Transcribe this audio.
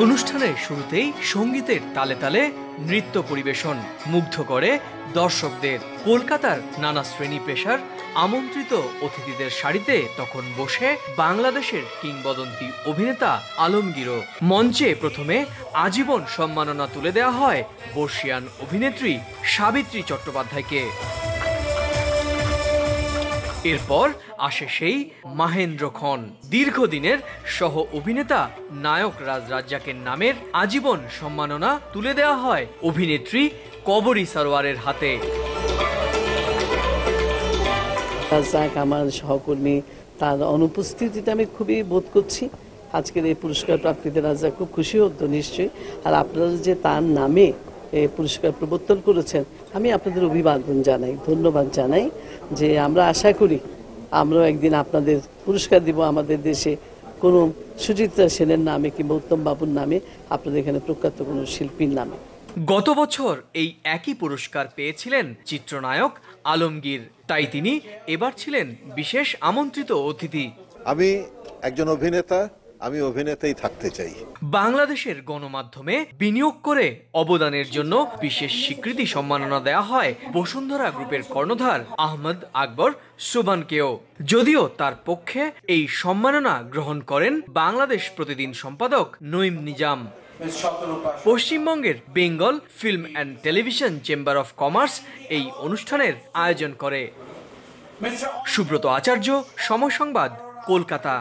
অনুষ্ঠানের শুরুতেই সঙ্গীতের তালে তালে নৃত্য পরিবেশন মুগ্ধ করে দর্শকদের। কলকাতার নানা শ্রেণী পেশার আমন্ত্রিত অতিথিদের সারিতে তখন বসে বাংলাদেশের কিংবদন্তি অভিনেতা আলমগীরও। মঞ্চে প্রথমে আজীবন সম্মাননা তুলে দেওয়া হয় বর্ষিয়ান অভিনেত্রী সাবিত্রী চট্টোপাধ্যায়কে। এরপর আসে সেই মাহেন্দ্রক্ষণ। দীর্ঘদিনের সহ অভিনেতা নায়ক রাজ রাজ্জাকের নামের আজীবন সম্মাননা তুলে দেওয়া হয় অভিনেত্রী কবরী সরোয়ারের হাতে। রাজ্জাক আমার সহকর্মী, তার অনুপস্থিতিতে আমি খুবই বোধ করছি। আজকের এই পুরস্কার প্রাপ্তিতে রাজ্জাক খুব খুশি হতো নিশ্চয়ই। আর আপনারা যে তার নামে এই পুরস্কার প্রবর্তন করেছেন, আমি আপনাদের অভিবাদন জানাই, ধন্যবাদ জানাই। যে আমরা আশা করি আমরাও একদিন আপনাদের পুরস্কার দিব আমাদের দেশে কোনো সুচিত্রা সেনের নামে কিংবা উত্তম বাবুর নামে, আপনাদের এখানে প্রখ্যাত কোনো শিল্পীর নামে। গত বছর এই একই পুরস্কার পেয়েছিলেন চিত্রনায়ক আলমগীর, তাই তিনি এবার ছিলেন বিশেষ আমন্ত্রিত অতিথি। আমি একজন অভিনেতা, আমি অভিনেতাই থাকতে চাই। বাংলাদেশের গণমাধ্যমে বিনিয়োগ করে অবদানের জন্য বিশেষ স্বীকৃতি সম্মাননা দেয়া হয় বসুন্ধরা গ্রুপের কর্ণধার আহমদ আকবর সোবহানকেও। যদিও তার পক্ষে এই সম্মাননা গ্রহণ করেন বাংলাদেশ প্রতিদিন সম্পাদক নঈম নিজাম। পশ্চিমবঙ্গের Bengal film and television chamber of commerce এই অনুষ্ঠানের আয়োজন করে। সুব্রত আচার্য, সময় সংবাদ, কলকাতা।